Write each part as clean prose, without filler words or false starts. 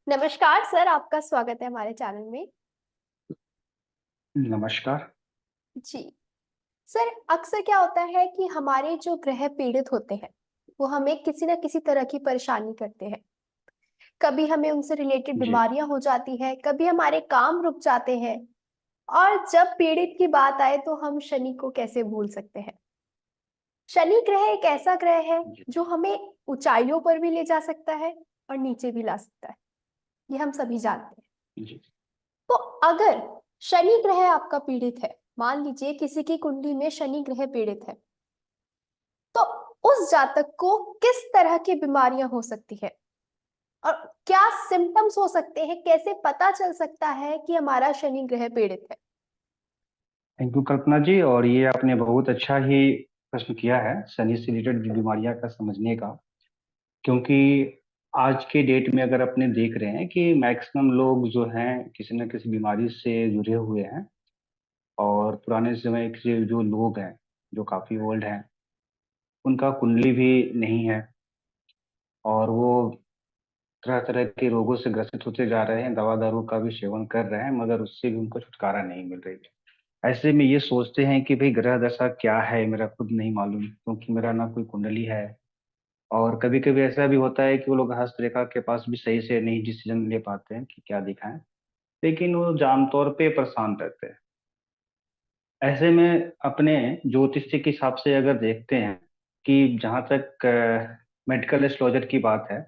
नमस्कार सर, आपका स्वागत है हमारे चैनल में। नमस्कार। जी सर, अक्सर क्या होता है कि हमारे जो ग्रह पीड़ित होते हैं वो हमें किसी ना किसी तरह की परेशानी करते हैं। कभी हमें उनसे रिलेटेड जी, बीमारियां हो जाती है, कभी हमारे काम रुक जाते हैं। और जब पीड़ित की बात आए तो हम शनि को कैसे भूल सकते हैं। शनि ग्रह एक ऐसा ग्रह है जी, जो हमें ऊंचाइयों पर भी ले जा सकता है और नीचे भी ला सकता है। ये हम सभी जानते हैं। जी। तो अगर शनि ग्रह आपका पीड़ित है, मान लीजिए किसी की कुंडली में शनि ग्रह पीड़ित है, तो उस जातक को किस तरह की बीमारियां हो सकती है और क्या सिम्टम्स हो सकते हैं, कैसे पता चल सकता है कि हमारा शनि ग्रह पीड़ित है। थैंक यू कल्पना जी। और ये आपने बहुत अच्छा ही प्रश्न किया है शनि से रिलेटेड बीमारियां का समझने का। क्योंकि आज के डेट में अगर अपने देख रहे हैं कि मैक्सिमम लोग जो हैं किसी न किसी बीमारी से जुड़े हुए हैं। और पुराने समय के जो लोग हैं जो काफी ओल्ड हैं उनका कुंडली भी नहीं है। और वो तरह तरह के रोगों से ग्रसित होते जा रहे हैं, दवा दारू का भी सेवन कर रहे हैं, मगर उससे भी उनको छुटकारा नहीं मिल रही है। ऐसे में ये सोचते हैं कि भाई ग्रह दशा क्या है मेरा खुद नहीं मालूम, क्योंकि मेरा ना कोई कुंडली है। और कभी कभी ऐसा भी होता है कि वो लोग हस्तरेखा के पास भी सही से नहीं डिसीजन ले पाते हैं कि क्या दिखाएं। लेकिन वो आमतौर पे परेशान रहते हैं। ऐसे में अपने ज्योतिष के हिसाब से अगर देखते हैं कि जहाँ तक मेडिकल एस्ट्रोलॉजर की बात है,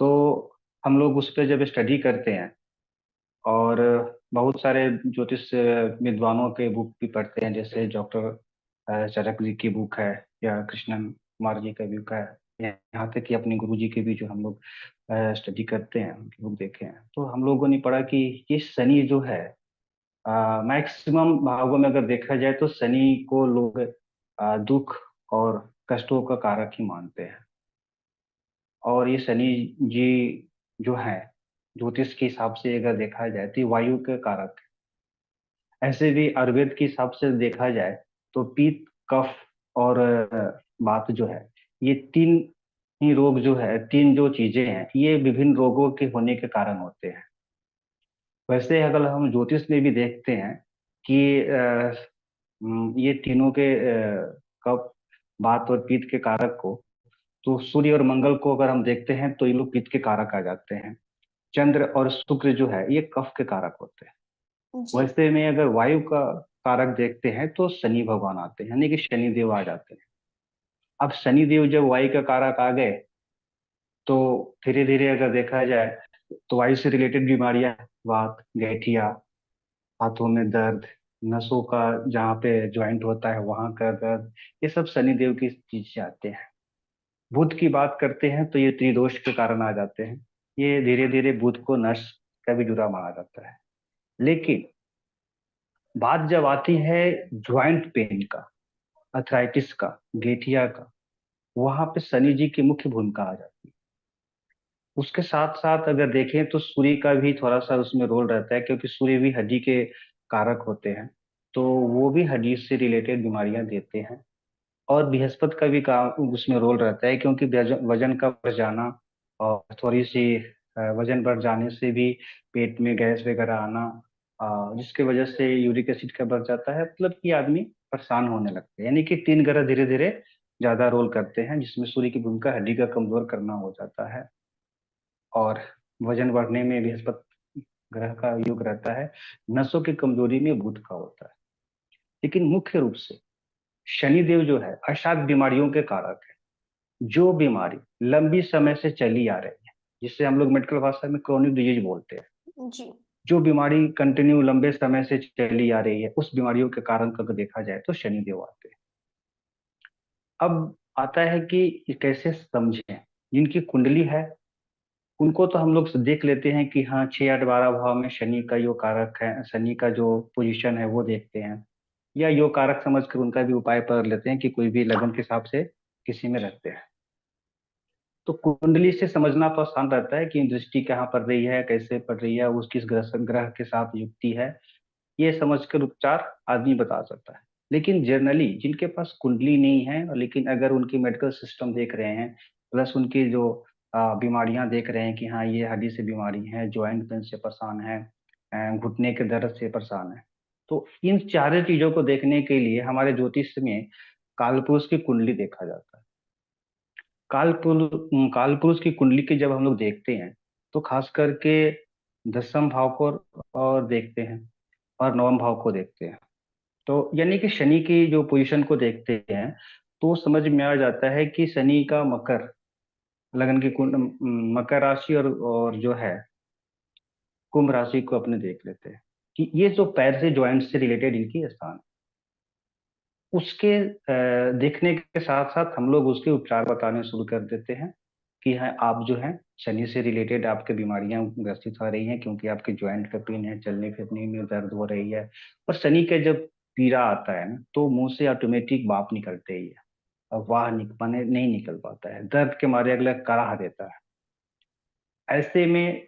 तो हम लोग उस पर जब स्टडी करते हैं और बहुत सारे ज्योतिष विद्वानों के बुक भी पढ़ते हैं, जैसे डॉक्टर चरक जी की बुक है या कृष्णन कुमार जी का बुक है। यहाँ तक कि अपने गुरु जी की भी जो हम लोग स्टडी करते हैं उनकी बुक देखे हैं, तो हम लोगों ने पढ़ा कि ये शनि जो है मैक्सिमम भागों में अगर देखा जाए तो शनि को लोग दुख और कष्टों का कारक ही मानते हैं। और ये शनि जी जो है ज्योतिष के हिसाब से अगर देखा जाए तो ये वायु के कारक है। ऐसे भी आयुर्वेद के हिसाब से देखा जाए तो पित्त, कफ और वात जो है, ये तीन ही रोग जो है, तीन जो चीजें हैं, ये विभिन्न रोगों के होने के कारण होते हैं। वैसे अगर हम ज्योतिष में भी देखते हैं कि ये तीनों के कफ, वात और पित्त के कारक को, तो सूर्य और मंगल को अगर हम देखते हैं तो ये लोग पित्त के कारक आ जाते हैं। चंद्र और शुक्र जो है ये कफ के कारक होते हैं। जी। वैसे में अगर वायु का कारक देखते हैं तो शनि भगवान आते हैं, यानी कि शनि देव आ जाते हैं। अब शनि देव जब वायु का कारक आ गए तो धीरे धीरे अगर देखा जाए तो वायु से रिलेटेड बीमारियां, वात, गठिया, हाथों में दर्द, नसों का जहाँ पे ज्वाइंट होता है वहां का दर्द, ये सब शनि देव की चीज से आते हैं। बुध की बात करते हैं तो ये त्रिदोष के कारण आ जाते हैं। ये धीरे धीरे बुध को नस का भी जुड़ा माना जाता है। लेकिन बात जब आती है ज्वाइंट पेन का, अर्थराइटिस का, गठिया का, वहां पे शनि जी की मुख्य भूमिका आ जाती है। उसके साथ साथ अगर देखें तो सूर्य का भी थोड़ा सा उसमें रोल रहता है, क्योंकि सूर्य भी हड्डी के कारक होते हैं, तो वो भी हड्डी से रिलेटेड बीमारियां देते हैं। और बृहस्पति का भी काम उसमें रोल रहता है, क्योंकि वजन का बढ़ जाना और थोड़ी सी वजन बढ़ जाने से भी पेट में गैस वगैरह आना, जिसके वजह से यूरिक एसिड का बढ़ जाता है, मतलब कि आदमी परेशान होने लगते हैं। यानी कि तीन ग्रह धीरे धीरे ज्यादा रोल करते हैं, जिसमें सूर्य की भूमिका हड्डी का कमजोर करना हो जाता है। और वजन बढ़ने में बृहस्पति ग्रह का योग रहता है। नसों की कमजोरी में बुध का होता है। लेकिन मुख्य रूप से शनिदेव जो है अषाढ़ बीमारियों के कारक है। जो बीमारी लंबी समय से चली आ रही है, जिसे हम लोग मेडिकल भाषा में क्रोनिक डिजीज बोलते हैं, जी। जो बीमारी कंटिन्यू लंबे समय से चली आ रही है, उस बीमारियों के कारण का अगर देखा जाए तो शनिदेव आते हैं। अब आता है कि ये कैसे समझें। जिनकी कुंडली है उनको तो हम लोग देख लेते हैं कि हाँ 6, 8, 12 भाव में शनि का योग कारक है, शनि का जो पोजीशन है वो देखते हैं, या योग कारक समझकर उनका भी उपाय कर लेते हैं कि कोई भी लगन के हिसाब से किसी में रखते हैं। तो कुंडली से समझना तो आसान रहता है कि दृष्टि कहाँ पड़ रही है, कैसे पड़ रही है, वो किस ग्रह ग्रह के साथ युक्ति है, ये समझकर उपचार आदमी बता सकता है। लेकिन जनरली जिनके पास कुंडली नहीं है, और लेकिन अगर उनकी मेडिकल सिस्टम देख रहे हैं, प्लस उनकी जो बीमारियां देख रहे हैं कि हाँ ये हड्डी से बीमारी है, ज्वाइंट पेन से परेशान है, घुटने के दर्द से परेशान है। तो इन चारों चीजों को देखने के लिए हमारे ज्योतिष में कालपुरुष की कुंडली देखा जाता है। कालपुरुष की कुंडली की जब हम लोग देखते हैं तो खास करके दसम भाव को और देखते हैं और नवम भाव को देखते हैं। तो यानी कि शनि की जो पोजीशन को देखते हैं तो समझ में आ जाता है कि शनि का मकर लगन की मकर राशि और जो है कुंभ राशि को अपने देख लेते हैं कि ये जो पैर से ज्वाइंट से रिलेटेड इनकी स्थान, उसके देखने के साथ साथ हम लोग उसके उपचार बताने शुरू कर देते हैं कि है आप जो है शनि से रिलेटेड आपके बीमारियां ग्रसित हो रही हैं, क्योंकि आपके ज्वाइंट का पेन है, चलने फिरने में दर्द हो रही है। और शनि का जब पीड़ा आता है ना तो मुंह से ऑटोमेटिक बाप निकलते ही है, और वाह माने नहीं निकल पाता है, दर्द के मारे अगला कराह देता है। ऐसे में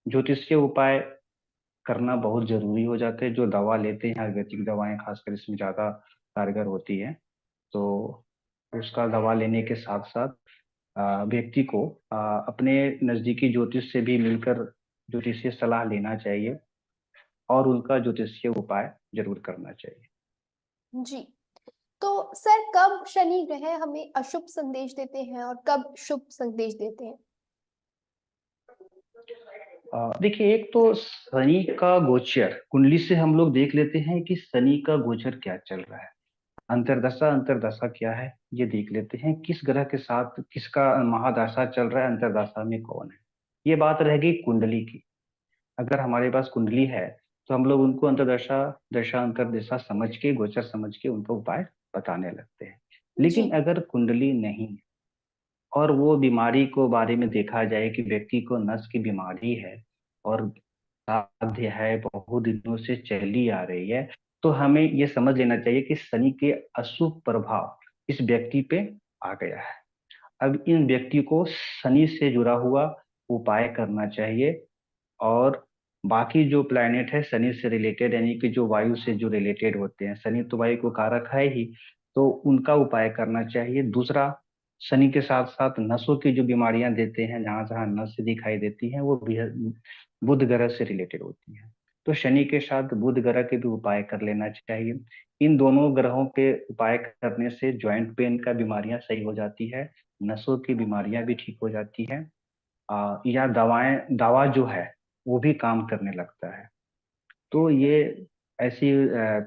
ज्योतिषीय उपाय करना बहुत जरूरी हो जाते हैं। जो दवा लेते हैं आयुर्वेदिक दवाएं खासकर इसमें ज्यादा कारगर होती है। तो उसका दवा लेने के साथ साथ व्यक्ति को अपने नजदीकी ज्योतिष से भी मिलकर ज्योतिषीय सलाह लेना चाहिए और उनका ज्योतिषीय उपाय जरूर करना चाहिए। जी। तो सर, कब शनि ग्रह हमें अशुभ संदेश देते हैं और कब शुभ संदेश देते हैं? देखिए, एक तो शनि का गोचर कुंडली से हम लोग देख लेते हैं कि शनि का गोचर क्या चल रहा है, अंतर्दशा अंतर्दशा क्या है ये देख लेते हैं, किस ग्रह के साथ किसका महादशा चल रहा है, अंतर्दशा में कौन है। ये बात रह गई कुंडली की। अगर हमारे पास कुंडली है तो हम लोग उनको अंतर्दशा दशा अंतर्दशा समझ के गोचर समझ के उनका उपाय बताने लगते हैं। जी। लेकिन अगर कुंडली नहीं है और वो बीमारी को बारे में देखा जाए कि व्यक्ति को नस की बीमारी है और साध्य है, बहुत दिनों से चली आ रही है, तो हमें ये समझ लेना चाहिए कि शनि के अशुभ प्रभाव इस व्यक्ति पे आ गया है। अब इन व्यक्ति को शनि से जुड़ा हुआ उपाय करना चाहिए। और बाकी जो प्लैनेट है शनि से रिलेटेड, यानी कि जो वायु से जो रिलेटेड होते हैं, शनि तो वायु को कारक है ही, तो उनका उपाय करना चाहिए। दूसरा, शनि के साथ साथ नसों की जो बीमारियां देते हैं, जहां जहां नस दिखाई देती हैं, वो भी बुध ग्रह से रिलेटेड होती हैं। तो शनि के साथ बुध ग्रह के भी उपाय कर लेना चाहिए। इन दोनों ग्रहों के उपाय करने से ज्वाइंट पेन का बीमारियां सही हो जाती है, नसों की बीमारियां भी ठीक हो जाती है, या दवा जो है वो भी काम करने लगता है। तो ये ऐसी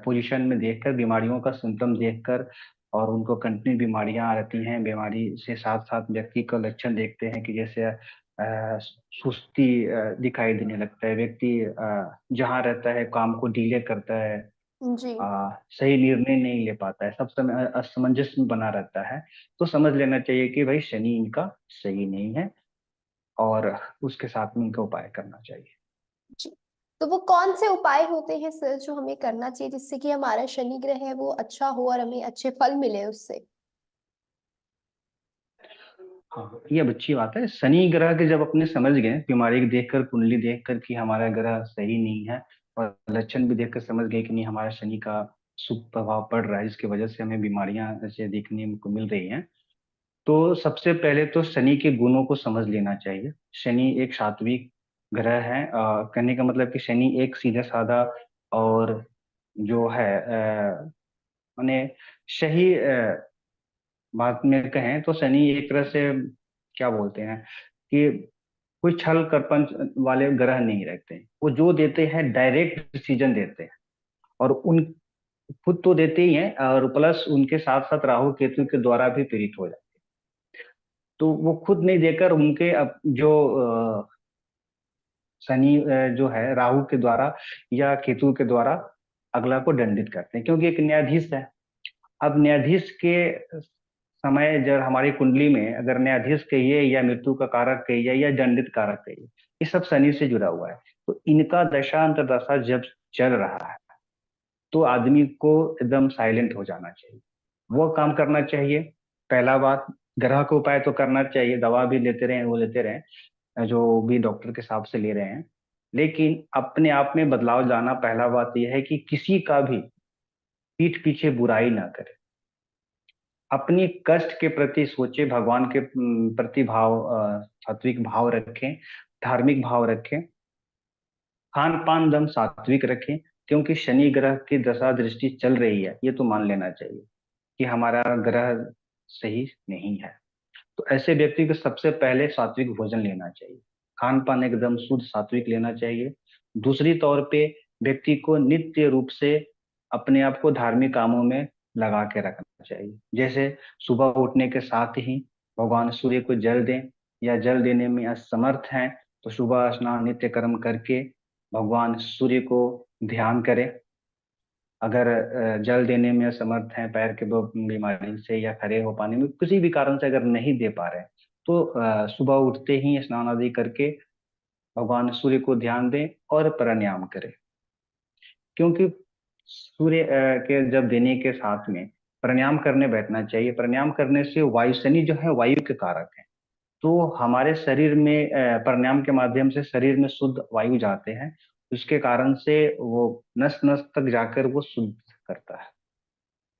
पोजीशन में देखकर, बीमारियों का सिम्टम देखकर, और उनको कंटिन्यू बीमारियां आ रहती हैं, बीमारी से साथ साथ व्यक्ति का लक्षण देखते हैं कि जैसे सुस्ती दिखाई देने लगता है, व्यक्ति जहाँ रहता है काम को डिले करता है, जी। सही निर्णय नहीं ले पाता है, सब समय असमंजस में बना रहता है, तो समझ लेना चाहिए कि भाई शनि इनका सही नहीं है, और उसके साथ में इनका उपाय करना चाहिए। जी। तो वो कौन से उपाय होते हैं सर जो हमें करना चाहिए जिससे कि हमारा शनि ग्रह है वो अच्छा हो और हमें अच्छे फल मिले उससे? हाँ, ये अब अच्छी बात है। शनि ग्रह के जब अपने समझ गए, बीमारी को देखकर, कुंडली देखकर कि हमारा ग्रह सही नहीं है, और लक्षण भी देखकर समझ गए कि नहीं हमारा शनि का शुभ प्रभाव पड़ रहा है, जिसकी वजह से हमें बीमारियां ऐसे देखने को मिल रही हैं, तो सबसे पहले तो शनि के गुणों को समझ लेना चाहिए। शनि एक सात्विक ग्रह है, कहने का मतलब कि शनि एक सीधा साधा और जो है माने सही बात में कहें तो शनि एक तरह से क्या बोलते हैं कि कोई छल कपट वाले ग्रह नहीं रहते हैं। वो जो देते हैं डायरेक्ट डिसीजन देते हैं, और उन खुद तो देते ही हैं, और प्लस उनके साथ साथ राहु केतु के द्वारा भी पीड़ित हो जाते हैं। तो वो खुद नहीं देकर उनके अब जो शनि जो है राहु के द्वारा या केतु के द्वारा अगला को दंडित करते हैं, क्योंकि एक न्यायाधीश है। अब न्यायाधीश के समय जब हमारी कुंडली में अगर न्यायाधीश कहिए या मृत्यु का कारक कहिए या दंडित कारक कहिए, ये सब शनि से जुड़ा हुआ है। तो इनका दशा अंतर्दशा जब चल रहा है तो आदमी को एकदम साइलेंट हो जाना चाहिए, वो काम करना चाहिए। पहला बात, ग्रह को उपाय तो करना चाहिए, दवा भी लेते रहे, वो लेते रहे जो भी डॉक्टर के हिसाब से ले रहे हैं, लेकिन अपने आप में बदलाव लाना। पहला बात यह है कि किसी का भी पीठ पीछे बुराई ना करे। अपनी कष्ट के प्रति सोचे, भगवान के प्रति भाव, सात्विक भाव रखें, धार्मिक भाव रखें, खान पान दम सात्विक रखें, क्योंकि शनि ग्रह की दशा दृष्टि चल रही है, ये तो मान लेना चाहिए कि हमारा ग्रह सही नहीं है। तो ऐसे व्यक्ति को सबसे पहले सात्विक भोजन लेना चाहिए, खान पान एकदम शुद्ध सात्विक लेना चाहिए। दूसरी तौर पे व्यक्ति को नित्य रूप से अपने आप को धार्मिक कामों में लगा के रखना चाहिए। जैसे सुबह उठने के साथ ही भगवान सूर्य को जल दें, या जल देने में असमर्थ हैं तो सुबह स्नान नित्य कर्म करके भगवान सूर्य को ध्यान करें। अगर जल देने में असमर्थ हैं, पैर के बीमारी से या खड़े हो पाने में किसी भी कारण से अगर नहीं दे पा रहे हैं, तो सुबह उठते ही स्नान आदि करके भगवान सूर्य को ध्यान दें और प्राणायाम करें। क्योंकि सूर्य के जब देने के साथ में प्राणायाम करने बैठना चाहिए। प्राणायाम करने से वायु, शनि जो है वायु के कारक है, तो हमारे शरीर में प्राणायाम के माध्यम से शरीर में शुद्ध वायु जाते हैं, उसके कारण से वो नस नस तक जाकर वो शुद्ध करता है।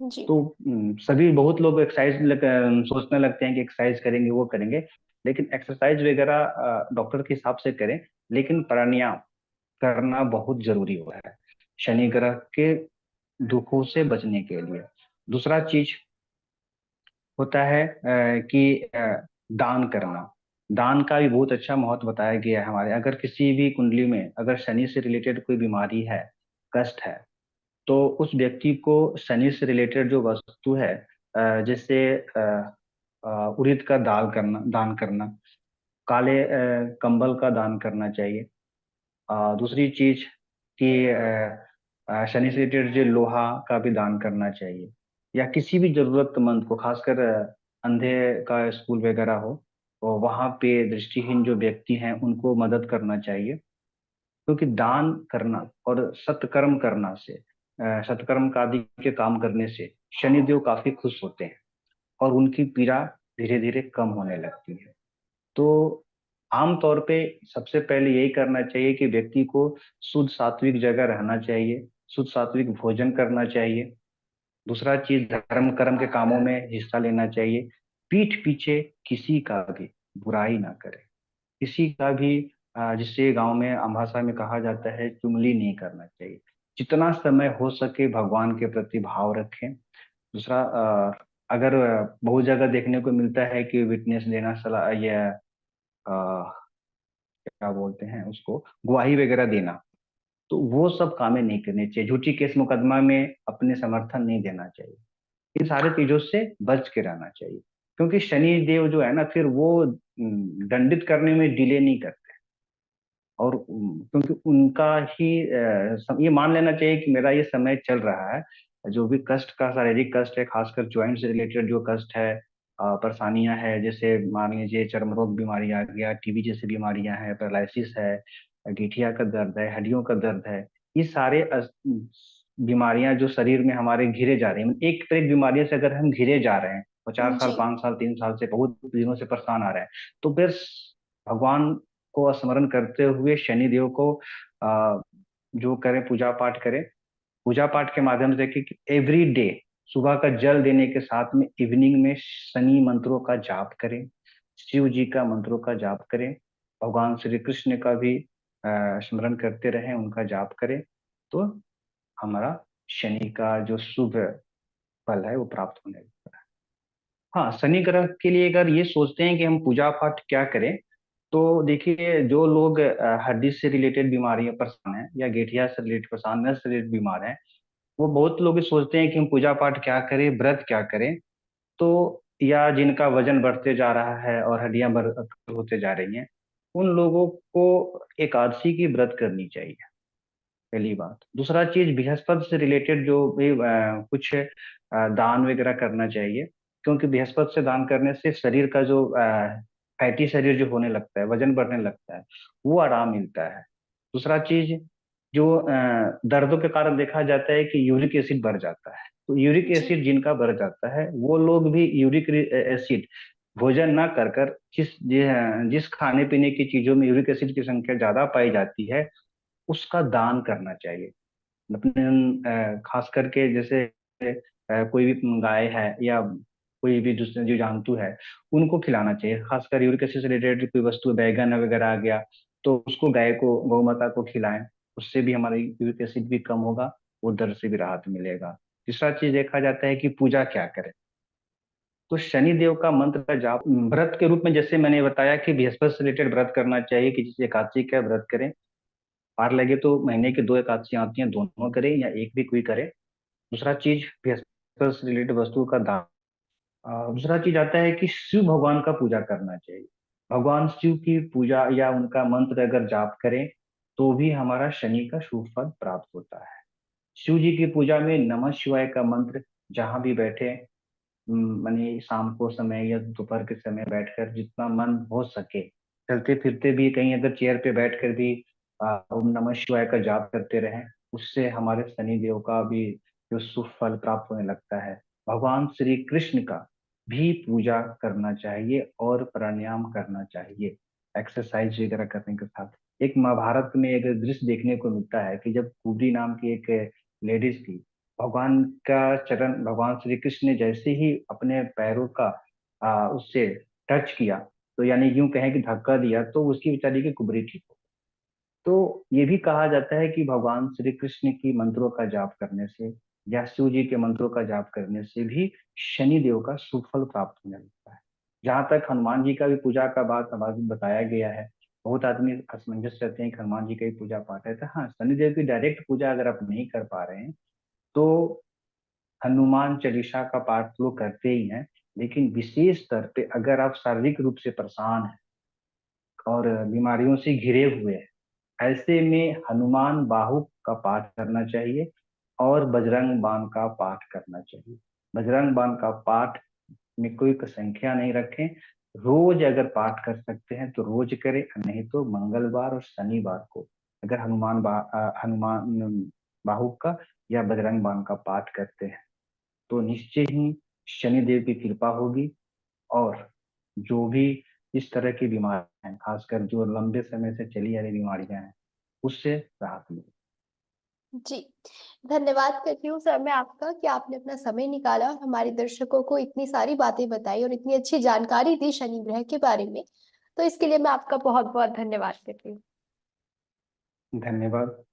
जी। तो सभी बहुत लोग सोचने लगते हैं कि एक्सरसाइज करेंगे, वो करेंगे, लेकिन एक्सरसाइज वगैरह डॉक्टर के हिसाब से करें, लेकिन प्राणायाम करना बहुत जरूरी हुआ है शनि ग्रह के दुखों से बचने के लिए। दूसरा चीज होता है कि दान करना। दान का भी बहुत अच्छा महत्व बताया गया है हमारे। अगर किसी भी कुंडली में अगर शनि से रिलेटेड कोई बीमारी है, कष्ट है, तो उस व्यक्ति को शनि से रिलेटेड जो वस्तु है, जैसे उड़द का दान करना, काले कंबल का दान करना चाहिए। दूसरी चीज कि शनि से रिलेटेड जो लोहा का भी दान करना चाहिए, या किसी भी जरूरतमंद को, खासकर अंधे का स्कूल वगैरह हो, तो वहां पे दृष्टिहीन जो व्यक्ति हैं उनको मदद करना चाहिए। क्योंकि दान करना और सत्कर्म करना से, सत्कर्म का आदि के काम करने से शनिदेव काफी खुश होते हैं और उनकी पीड़ा धीरे धीरे कम होने लगती है। तो आमतौर पे सबसे पहले यही करना चाहिए कि व्यक्ति को शुद्ध सात्विक जगह रहना चाहिए, शुद्ध सात्विक भोजन करना चाहिए। दूसरा चीज, धर्म कर्म के कामों में हिस्सा लेना चाहिए। पीठ पीछे किसी का भी बुराई ना करे, किसी का भी, जिसे गांव में आम भाषा में कहा जाता है, चुगली नहीं करना चाहिए। जितना समय हो सके भगवान के प्रति भाव रखें। दूसरा, अगर बहुत जगह देखने को मिलता है कि विटनेस देना, सलाह या क्या बोलते हैं उसको, गवाही वगैरह देना, तो वो सब कामें नहीं करनी चाहिए। झूठी केस मुकदमा में अपने समर्थन नहीं देना चाहिए। इन सारी चीजों से बच के रहना चाहिए, क्योंकि शनि देव जो है ना, फिर वो दंडित करने में डिले नहीं करते। और क्योंकि उनका ही ये मान लेना चाहिए कि मेरा ये समय चल रहा है, जो भी कष्ट का, शारीरिक कष्ट है, खासकर ज्वाइंट से रिलेटेड जो कष्ट है, परेशानियां है, जैसे मान लीजिए चर्म रोग बीमारी आ गया, टीबी जैसी बीमारियां हैं, पैरालिसिस है, गठिया का दर्द है, हड्डियों का दर्द है, ये सारे बीमारियां जो शरीर में हमारे घिरे जा रही हैं, एक पर एक बीमारियों से अगर हम घिरे जा रहे हैं और 4 साल, जी। 5 साल, 3 साल से बहुत दिनों से परेशान आ रहे हैं, तो फिर भगवान को स्मरण करते हुए शनिदेव को आ, जो करें, पूजा पाठ करें। पूजा पाठ के माध्यम से कि एवरी डे सुबह का जल देने के साथ में इवनिंग में शनि मंत्रों का जाप करें, शिव जी का मंत्रों का जाप करें, भगवान श्री कृष्ण का भी स्मरण करते रहें, उनका जाप करें, तो हमारा शनि का जो शुभ फल है वो प्राप्त होने लगता है। हाँ, शनि ग्रह के लिए अगर ये सोचते हैं कि हम पूजा पाठ क्या करें, तो देखिए, जो लोग हड्डी से रिलेटेड बीमारियां परेशान हैं, या गेठिया से रिलेटेड परेशान, नस से रिलेटेड बीमार हैं, वो बहुत लोग ये सोचते हैं कि हम पूजा पाठ क्या करें, व्रत क्या करें। तो या जिनका वजन बढ़ते जा रहा है और हड्डियां बढ़ होते जा रही हैं, उन लोगों को एकादशी की व्रत करनी चाहिए, पहली बात। दूसरा चीज, बृहस्पति से रिलेटेड जो भी कुछ दान वगैरह करना चाहिए, क्योंकि बृहस्पति से दान करने से शरीर का जो फैटी शरीर जो होने लगता है, वजन बढ़ने लगता है, वो आराम मिलता है। दूसरा चीज, जो दर्दों के कारण देखा जाता है कि यूरिक एसिड बढ़ जाता है, तो यूरिक जी। एसिड जिनका बढ़ जाता है, वो लोग भी यूरिक एसिड भोजन ना कर कर, जिस खाने पीने की चीजों में यूरिक एसिड की संख्या ज्यादा पाई जाती है, उसका दान करना चाहिए। अपने खास करके जैसे कोई भी गाय है, या कोई भी दूसरे जो जंतु है उनको खिलाना चाहिए। खासकर यूरिक एसिड से रिलेटेड कोई वस्तु, बैगन वगैरह आ गया, तो उसको गाय को, गौ माता को खिलाएं। उससे भी हमारा यूरिक एसिड भी कम होगा और दर्द से भी राहत मिलेगा। तीसरा चीज देखा जाता है कि पूजा क्या करें। तो शनि देव का मंत्र का जाप व्रत के रूप में, जैसे मैंने बताया कि बृहस्पति से रिलेटेड व्रत करना चाहिए, कि जिस एकादशी का व्रत करें, पार लगे तो महीने की 2 एकादशी आती हैं, दोनों करें या एक भी कोई करे। दूसरा चीज, बृहस्पति से रिलेटेड वस्तुओं का दान। दूसरा चीज आता है कि शिव भगवान का पूजा करना चाहिए। भगवान शिव की पूजा या उनका मंत्र अगर जाप करें तो भी हमारा शनि का शुभ फल प्राप्त होता है। शिव जी की पूजा में नमः शिवाय का मंत्र जहां भी बैठे, माने शाम को समय या दोपहर के समय बैठकर जितना मन हो सके, चलते फिरते भी कहीं अगर चेयर पे बैठकर भी ओम नमः शिवाय का जाप करते रहें, उससे हमारे शनि देव का भी जो शुभ फल प्राप्त होने लगता है। भगवान श्री कृष्ण का भी पूजा करना चाहिए और प्राणायाम करना चाहिए, एक्सरसाइज वगैरह करने के साथ। एक महाभारत में एक दृश्य देखने को मिलता है कि जब कुबरी नाम की एक लेडीज थी, भगवान का चरण, भगवान श्री कृष्ण ने जैसे ही अपने पैरों का उससे टच किया, तो यानी यूं कहें कि धक्का दिया, तो उसकी बेचारी की कुबरी ठीक हो। तो ये भी कहा जाता है कि भगवान श्री कृष्ण की मंत्रों का जाप करने से या शिव जी के मंत्रों का जाप करने से भी शनि देव का शुभ फल प्राप्त होने लगता है। जहां तक हनुमान जी का भी पूजा का बात हमारे बताया गया है, बहुत आदमी असमंजस रहते हैं कि हनुमान जी का ही पूजा पाठ है। तो हाँ, शनिदेव की डायरेक्ट पूजा अगर आप नहीं कर पा रहे हैं तो हनुमान चालीसा का पाठ लोग करते ही हैं। लेकिन विशेष स्तर पे अगर आप शारीरिक रूप से परेशान हैं और बीमारियों से घिरे हुए हैं, ऐसे में हनुमान बाहु का पाठ करना चाहिए और बजरंग बाण का पाठ करना चाहिए। बजरंग बाण का पाठ में कोई संख्या नहीं रखें, रोज अगर पाठ कर सकते हैं तो रोज करें, नहीं तो मंगलवार और शनिवार को अगर हनुमान बाहु का या बजरंग बाण का पाठ करते हैं तो निश्चय ही शनिदेव की कृपा होगी। और जो भी इस तरह की बीमारियां हैं, खासकर जो लंबे समय से चली आ रही बीमारियां हैं, उससे राहत मिलेगी। जी, धन्यवाद करती हूँ सर मैं आपका कि आपने अपना समय निकाला और हमारे दर्शकों को इतनी सारी बातें बताई और इतनी अच्छी जानकारी दी शनि ग्रह के बारे में। तो इसके लिए मैं आपका बहुत बहुत धन्यवाद करती हूँ। धन्यवाद।